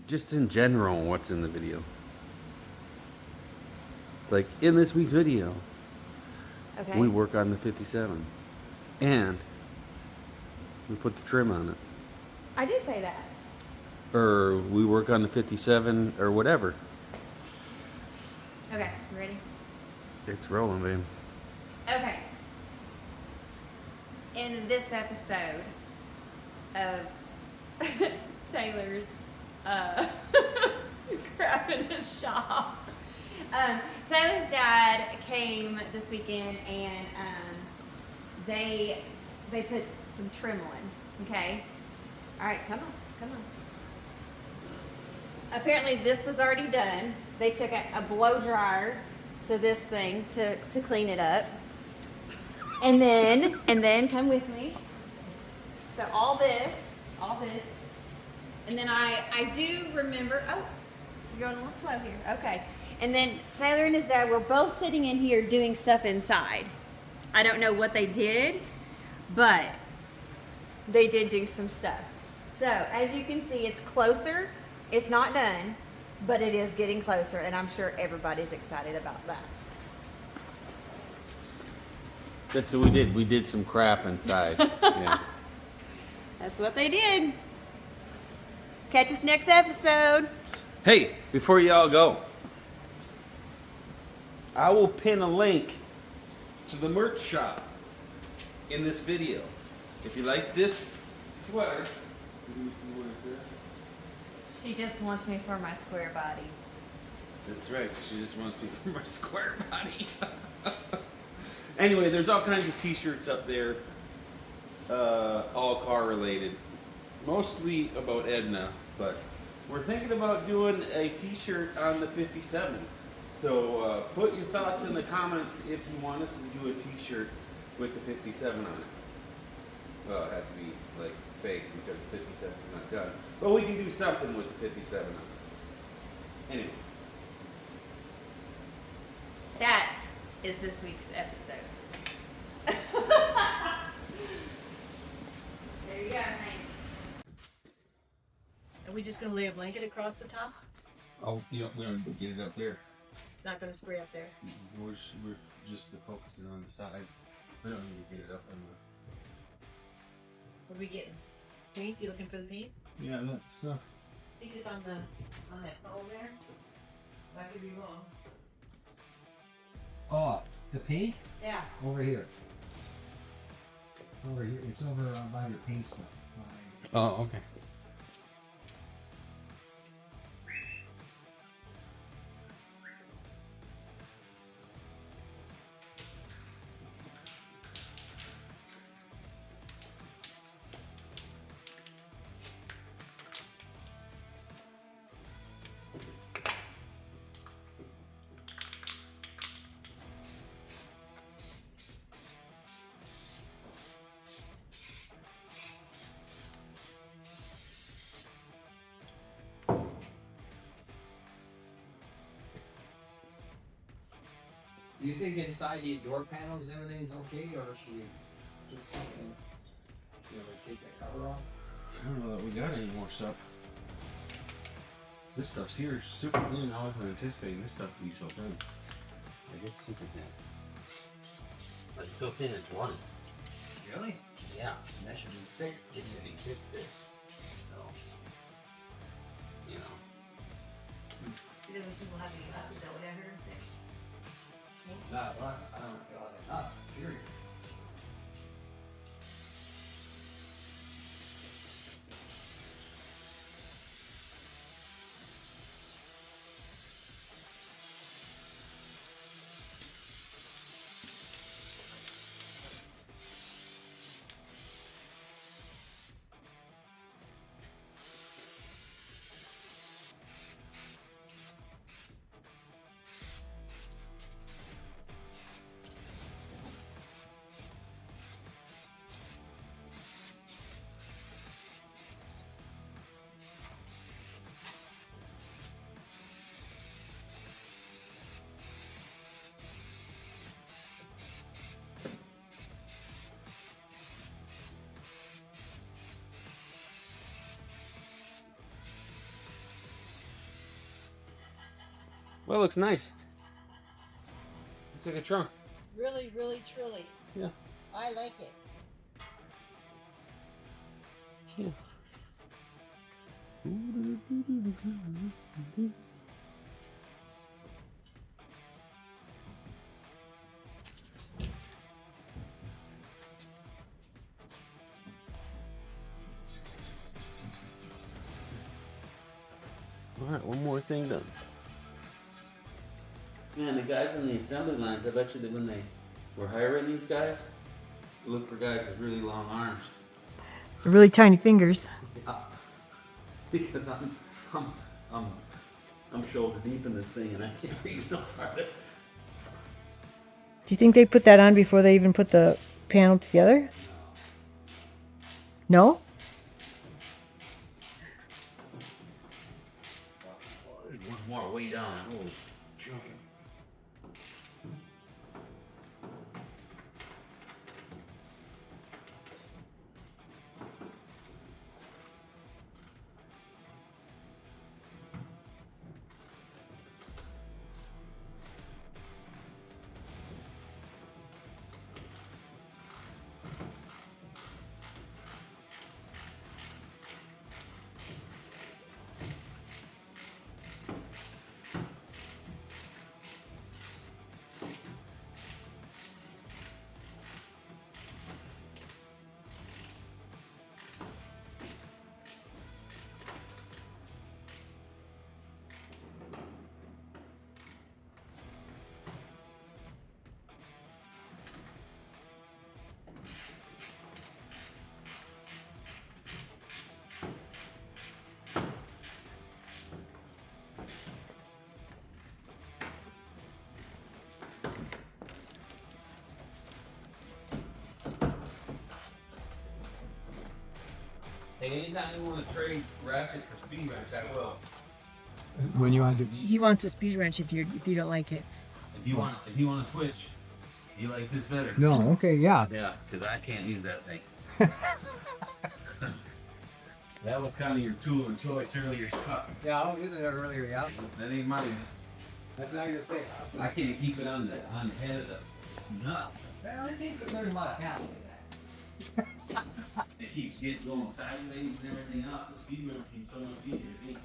just in general, what's in the video. It's like, in this week's video, Okay. we work on the 57. And we put the trim on it. I did say that. Or we work on the 57 or whatever. Okay, you ready? It's rolling, babe. Okay. In this episode of Taylor's crap in his shop, Taylor's dad came this weekend and they put some trim on. Okay. All right, come on. Apparently this was already done. They took a blow dryer to this thing to clean it up. And then come with me. So all this. And then I do remember, oh, you're going a little slow here. Okay. And then Taylor and his dad were both sitting in here doing stuff inside. I don't know what they did, but they did do some stuff. So as you can see, it's closer. It's not done, but it is getting closer, and I'm sure everybody's excited about that. That's what we did. We did some crap inside. Yeah. That's what they did. Catch us next episode. Hey, before y'all go, I will pin a link to the merch shop in this video. If you like this sweater, She just wants me for my square body. that's right. She just wants me for my square body. Anyway, there's all kinds of t-shirts up there, all car related. Mostly about Edna, but we're thinking about doing a t-shirt on the 57. So put your thoughts in the comments if you want us to do a t-shirt with the 57 on it. Well, it has to be like fake because the 57 is not done. But we can do something with the 57 on it. Anyway. That is this week's episode. There you go, Hank. Are we just gonna lay a blanket across the top? Oh, we don't get it up there. Not gonna spray up there. We're just the focus is on the sides. We don't need to get it up on the. What are we getting? Paint? You looking for the paint? Yeah, that's I think it's on that pole there. I could be wrong. Oh, the paint? Yeah. Over here. Over here. It's over by your paint stuff. Oh, okay. Do you think inside the door panels everything's okay, or should we do something? Should we take that cover off? I don't know that we got any more stuff. This stuff's here super thin. I wasn't anticipating this stuff to be so thin. Like it's super thin. But it's so thin it's one. Really? Yeah, and that should be thick. It should be thick. So, you know. He doesn't think we'll have any left. Is that what I heard him say? Not one. I don't feel like enough. Period. Well, it looks nice. It's like a trunk. Really, really, truly. Yeah. I like it. Yeah. All right, one more thing done. Man, the guys on the assembly lines, I bet you that when they were hiring these guys, they look for guys with really long arms. Really tiny fingers. Yeah. Because I'm shoulder deep in this thing and I can't reach no farther. Do you think they put that on before they even put the panel together? No? There's one more way down. Holy chicken. Hey, anytime you want to trade ratchet for speed wrench, I will. When you want to. He wants a speed wrench if you don't like it. If you want to switch, you like this better? No, okay, yeah. Yeah, because I can't use that thing. That was kind of your tool of choice earlier, Scott. Yeah, I was using it earlier, yeah. That ain't mine. That's not your thing. I can't keep it on the head of the nut. Well, it takes a certain amount of power like that. It keeps getting going sideways and everything else. The speed wrench seems so much easier to me.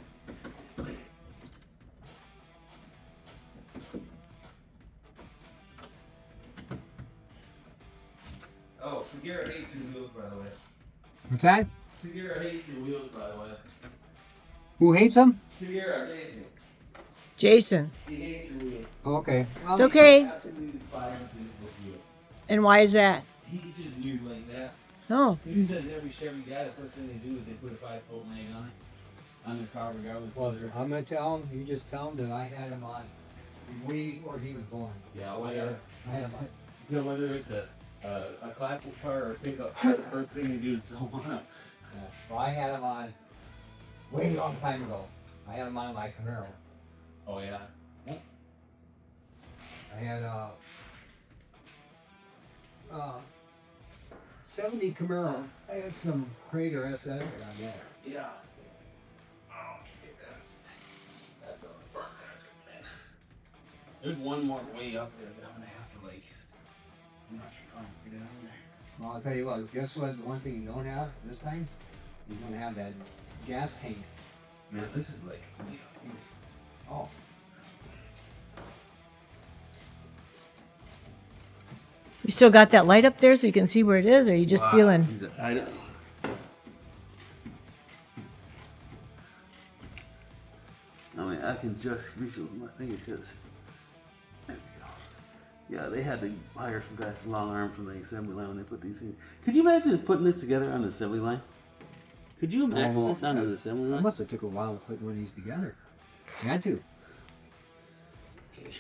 Oh, Figueroa hates your wheels, by the way. What's that? Figueroa hates your wheels, by the way. Who hates them? Figueroa hates it. Jason. He hates your wheels. Okay. It's okay. Absolutely despises his wheels. And why is that? He's just weird like that. Oh. He said every Chevy guy, the first thing they do is they put a 5-foot leg on their car, regardless Well, whether. I'm gonna tell him. You just tell him that I had him on before he was born. Yeah, whether. I had him on. So whether it's a classical car or a pickup car, the first thing they do is throw one up. Yeah. Well, I had him on way long time ago. I had him on my Camaro. Oh yeah. I had 70 Camaro. I had some Prager SS on there. Yeah. Oh, okay, that's on the front guys coming in. There's one more way up there that I'm gonna have to I'm not sure how I'm gonna get it on there. Well, I'll tell you what. Guess what? The one thing you don't have this time, you don't have that gas tank. Man, this is like. Oh. You still got that light up there so you can see where it is, or are you just feeling? I don't. I mean, I can just reach it with my fingertips. There we go. Yeah, they had to hire some guys with long arms from the assembly line when they put these in. Could you imagine putting this together on the assembly line? Could you imagine this on the assembly It line? must have took a while to put one of these together. Had to. Okay.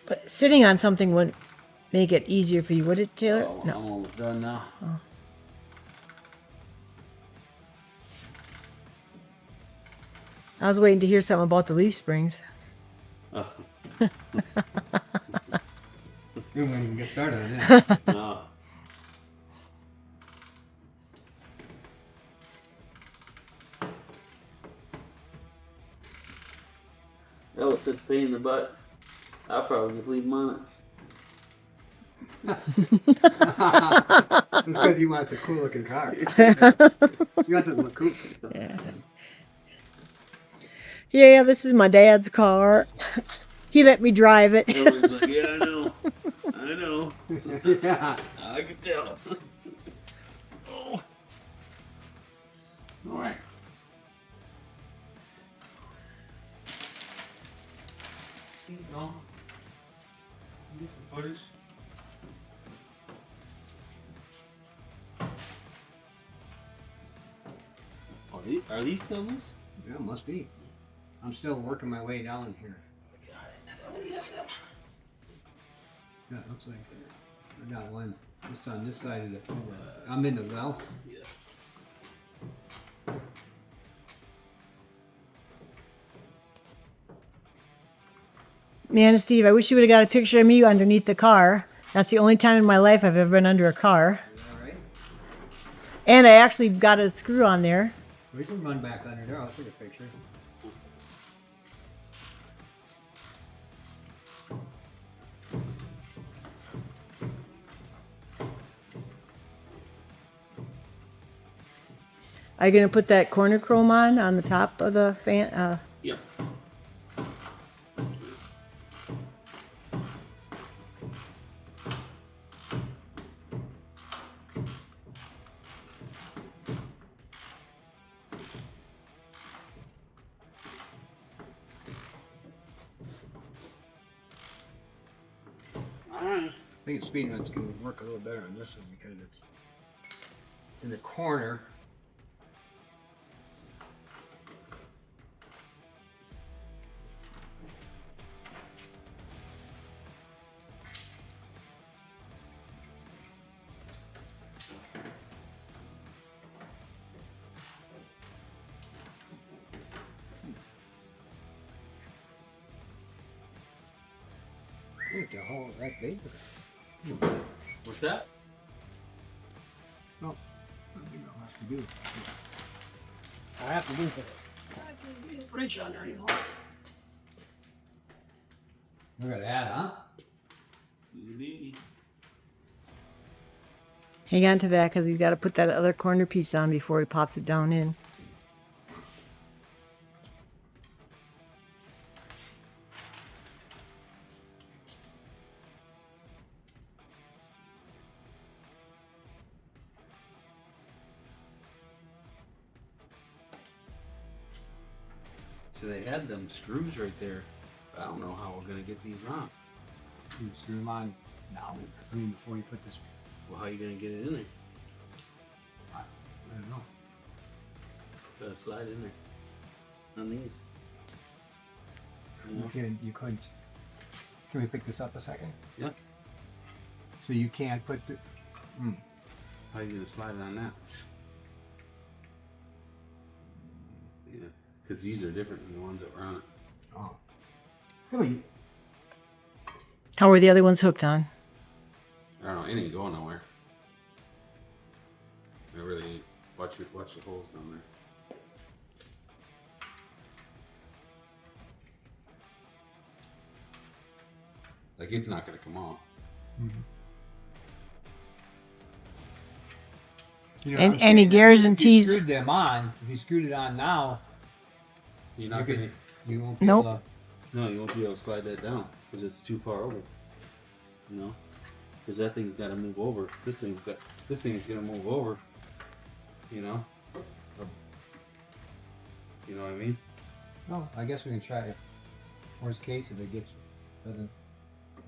But sitting on something wouldn't make it easier for you, would it, Taylor? Oh, No. I'm almost done now. Oh. I was waiting to hear something about the leaf springs. We won't even get started on that. No. That was such a pain in the butt. I'll probably just leave them on it. It's because he wants a cool looking car. He wants it to look cool. Yeah, this is my dad's car. He let me drive it. Everyone's like, yeah, I know. I know. Yeah. I can tell. Oh. All right. No. Get some footage. Are these still loose? Yeah, must be. I'm still working my way down here. Yeah, it looks like I got one just on this side of the pool. I'm in the well. Man, Steve, I wish you would have got a picture of me underneath the car. That's the only time in my life I've ever been under a car. All right. And I actually got a screw on there. We can run back under there. I'll take a picture. Are you going to put that corner chrome on the top of the fan? Yeah. I think the speed run's going to work a little better on this one because it's in the corner. Look, the hole right there. What's that? No, I think I'll have to do. I have to do it. I can't reach under anymore. Look at that, huh? Hang on to that because he's got to put that other corner piece on before he pops it down in. So they had them screws right there. But I don't know how we're gonna get these on. You can screw them on now. I mean, before you put this. Well, how are you gonna get it in there? I don't know. Gotta slide in there. On these. You could. Can we pick this up a second? Yeah. So you can't put the. How are you gonna slide it on that? Yeah. Because these are different than the ones that were on it. Oh. Really? How were the other ones hooked on? I don't know, it ain't going nowhere. I really ain't. Watch the holes down there. Like, it's not gonna come off. You know, And I'm any saying, guarantees- If you screwed them on, if you screwed it on now, You're not gonna. you won't be Nope. able to. No, you won't be able to slide that down because it's too far over. You know, because that thing's got to move over. This thing's gonna move over. You know. You know what I mean? No, I guess we can try it. Worst case, if it doesn't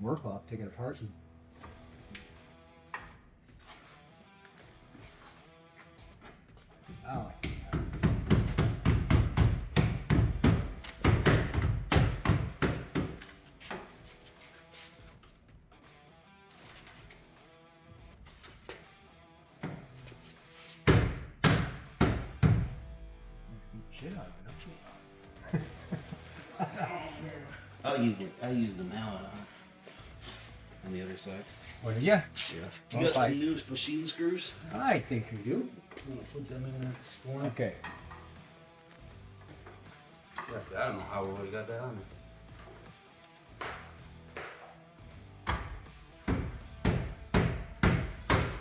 work, I'll take it apart. Oh. Beat the shit out of it, don't you? I'll use the mallet on the other side. What are you? Yeah. You You got got the new machine screws? I think you do. I'm gonna put them in that one. Okay. Yes, I don't know how we would have got that on there.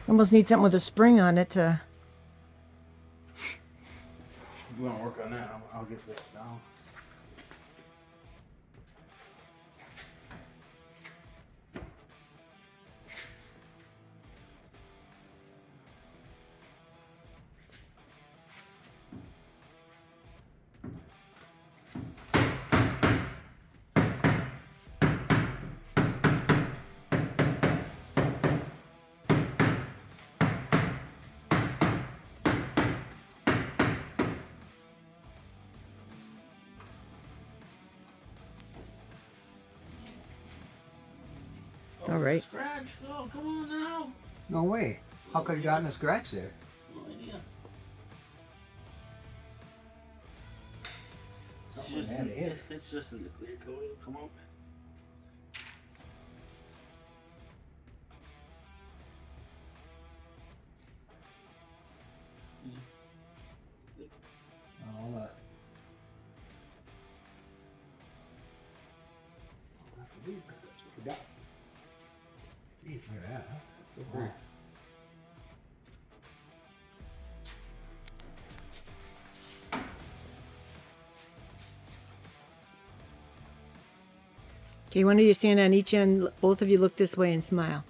Almost need something with a spring on it to. You want to work on that? I'll get this down. All right. Scratch. Oh, come on now. No way. How could you gotten a scratch there? No idea. It's Something just, had to hit. it's just in the clear coat. It'll come out. I'll Look at that, huh? So cool. Okay, one of you stand on each end. Both of you look this way and smile.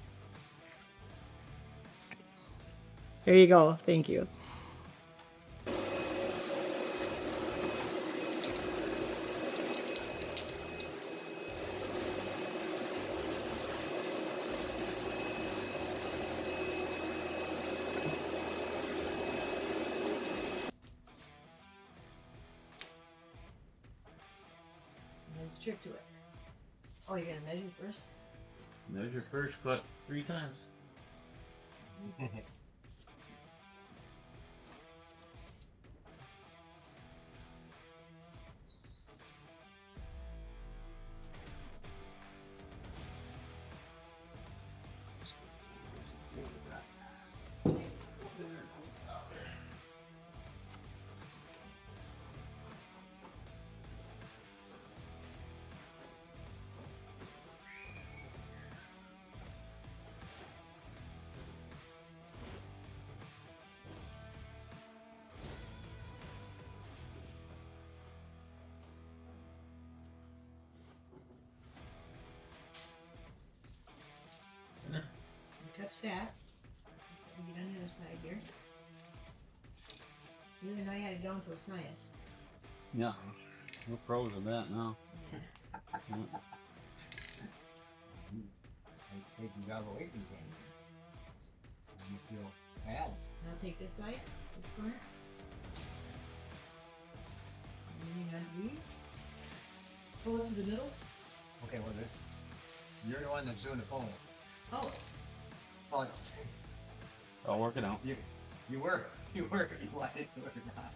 There you go. Thank you. There's a trick to it. Oh, you're gonna measure first? Measure first, cut 3 times. Touch that. Just let me get on the other side here. You even know you had it down to a science. Yeah, we're pros at that now. Take you got away from game. You feel bad. Now take this side, this corner. And then you undo. Pull it to the middle. Okay, well, this. You're the one that's doing the pulling. Oh, Oh, I'll work it out. you were. You wanted to or not.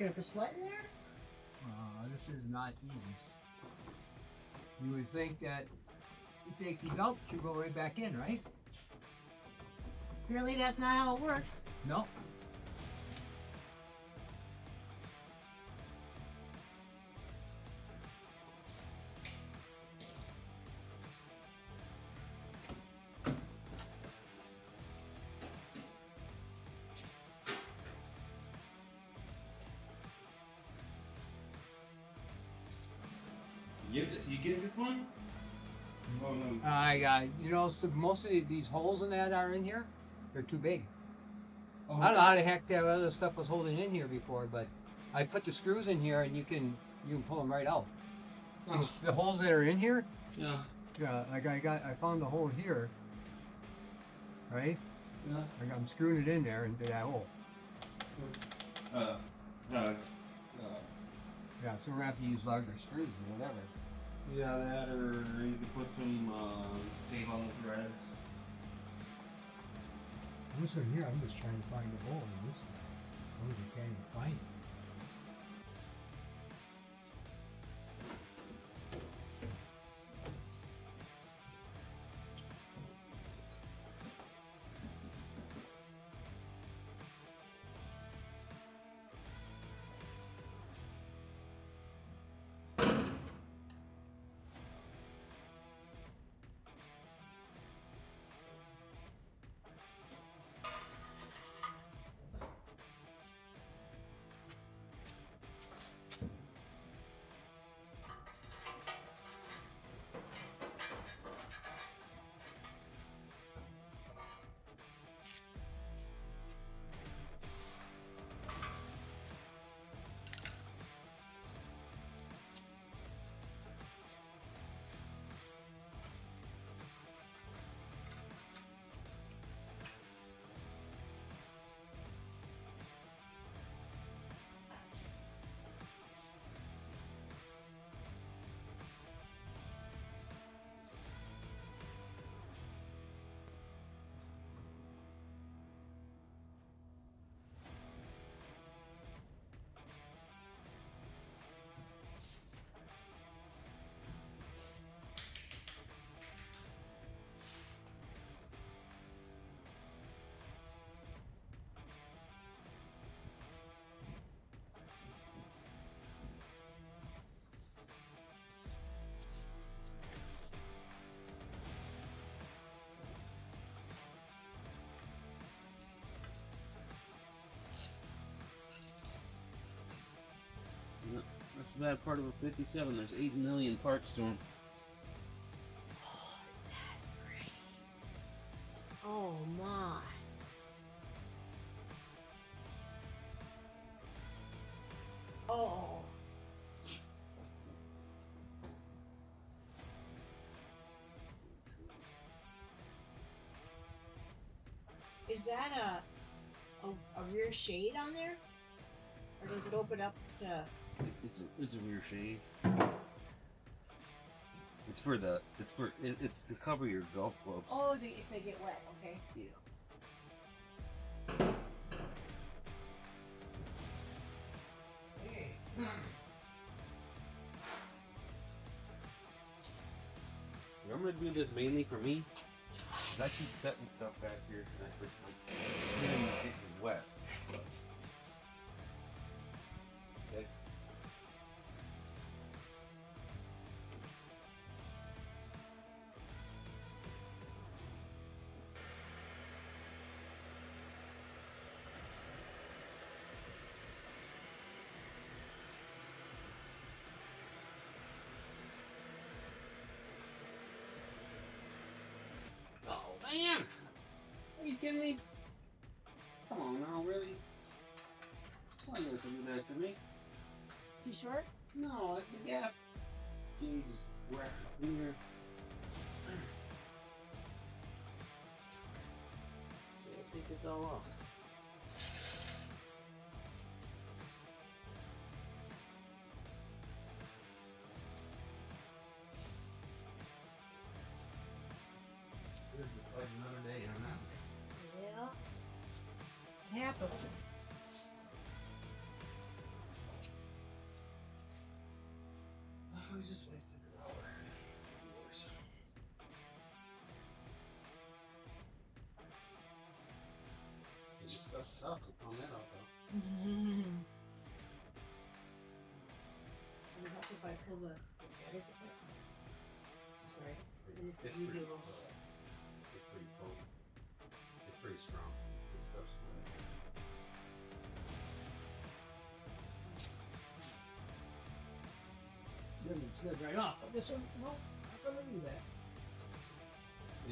looking for sweat in there? This is not easy. You would think that you take these out, you go right back in, right? Apparently that's not how it works. No. You get this one? Oh no. You know, so most of these holes in that are in here. They're too big. I don't know how the heck that other stuff was holding in here before, but I put the screws in here and you can pull them right out. Oh. The holes that are in here. Yeah. Yeah, like I found the hole here. Right. Like I'm screwing it in there into that hole. Yeah, so we're gonna have to use larger screws or whatever. Yeah, that, or you could put some tape on the threads. I'm just in here. I'm just trying to find the hole in this one. I can't even find it. That's the bad part of a 57. There's 8 million parts to them. Oh, is that great? Oh my. Oh. Is that a rear shade on there? Or does it open up to... It's a rear shade. It's to cover your golf club. Oh, if they get wet, okay. Yeah. I'm gonna do this mainly for me. 'Cause I keep setting stuff back here and I first time getting wet. Okay. Oh man! Are you kidding me? Come on now, really? Why would you do that to me? You short? No, it's the gas gauge is wrapped in here. So I think it's all off. This is like another day on that. Yeah. Happens. Oh, we just wasted an hour. Worse. This stuff's stuck on that out though. If I pull the sorry. It's pretty cold. It's pretty strong. This stuff's It slid right off. But this one, no, I'm gonna do that.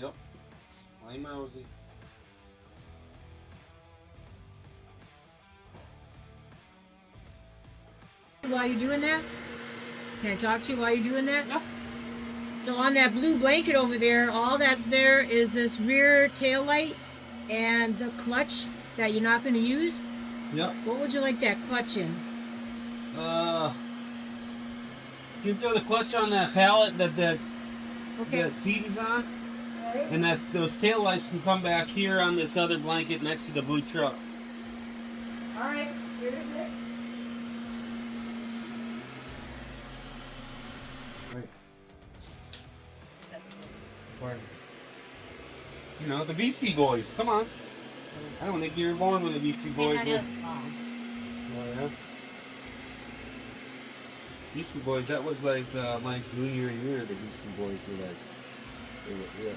Yep. I'm Rosie. While you're doing that, can I talk to you while you're doing that? Yeah. So on that blue blanket over there, all that's there is this rear tail light And the clutch that you're not going to use, Yep. what would you like that clutch in? You throw the clutch on that pallet that Okay. that seat is on, Alright. and that those tail lights can come back here on this other blanket next to the blue truck. Alright, here it is. You know, the Beastie Boys. Come on. I don't think you were born when the Beastie Boys I know were. the song. Oh, yeah? Beastie Boys, that was like my junior year, the Beastie Boys were like, yeah.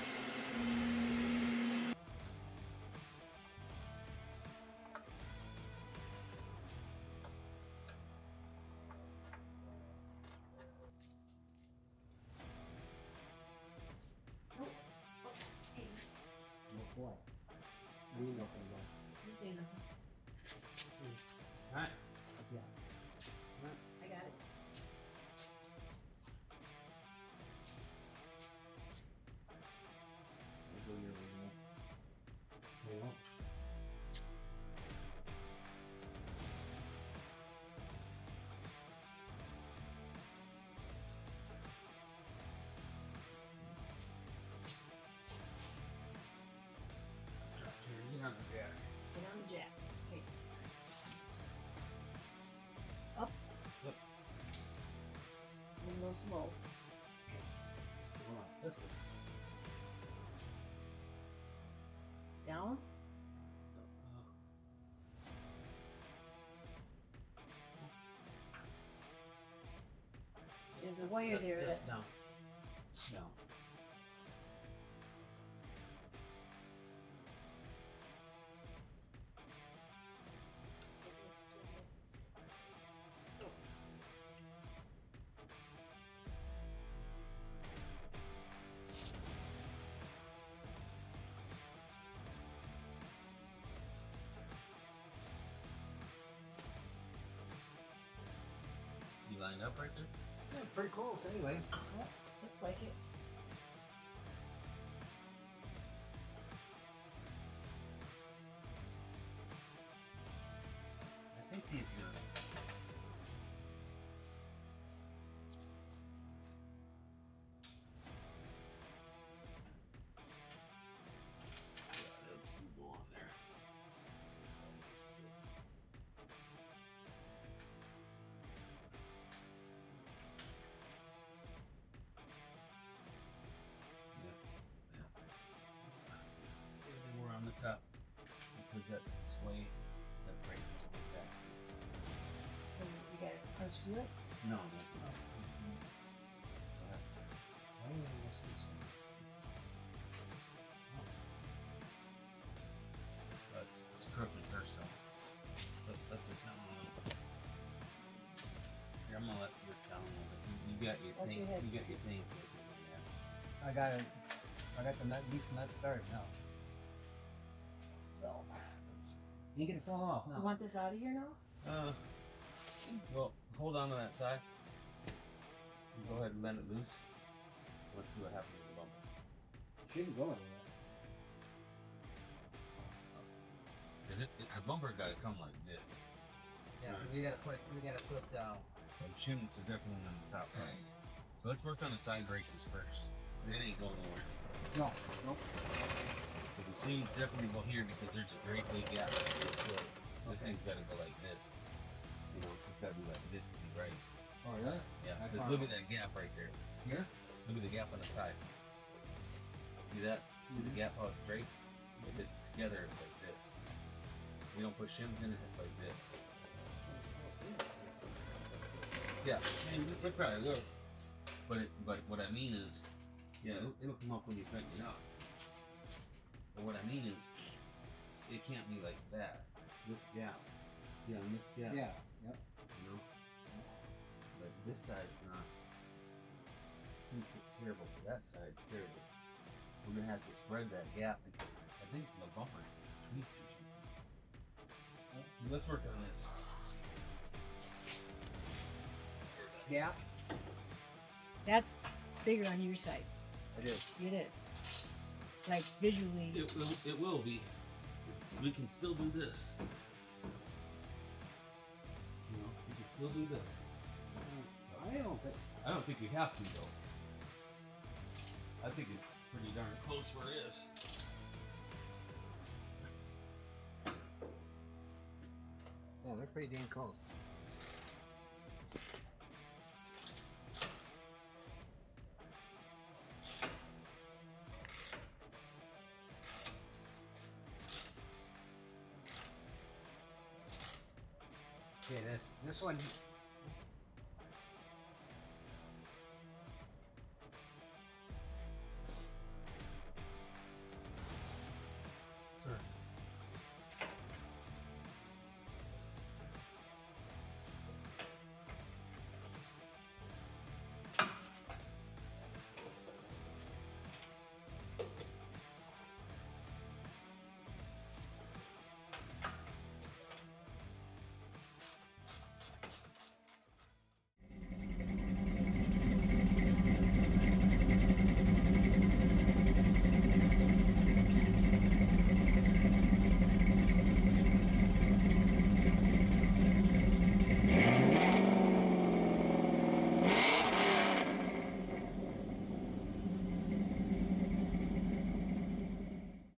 Alright. I got it. Get on the jack. Okay. Up. Yep. A little slow. That's good. Down. There's a wire there That's that down. Down. You lined up right there? Yeah, pretty close anyway. Looks like it. I think you're good. We're on the top because that's way that raises way back. So you got to unscrew it. No, no, no. It's crooked first though. Let this down a little. Here, I'm gonna let this down a little bit. You got your Watch thing. your head. You got your thing. Yeah. I got it. I got the nut, decent nut started now. So, you get it fall off You now. want this out of here now? Well, hold on to that side. Go ahead and bend it loose. Let's see what happens with the bumper. Shouldn't go anywhere. Cause the bumper got to come like this. Yeah, Right. we gotta put The shims are definitely on the top right. So let's work on the side braces first. It ain't going nowhere. no. So the seams definitely go here because there's a great big gap. This thing's got to go like this. You know, it's just got to be like this to be right. Oh really? Yeah. That Because far look at that gap right there. Here? Look at the gap on the side. See that? See the gap how it's straight? If it's together, it's like this. We don't put shims in it, it's like this. Yeah, and it probably will. But what I mean is, yeah, it'll come up when you tighten it up. But what I mean is, it can't be like that. This gap. See on this gap? Yeah. Yep. You know? But this side's not too terrible. But that side's terrible. We're gonna have to spread that gap because I think the bumper tweaked or something. Let's work on this. Gap. That's bigger on your side. I did. It is. Like visually. It will be. we can still do this. You know, we can still do this. I don't think we have to though. I think it's pretty darn close where it is. Yeah, they're pretty damn close. Okay, this one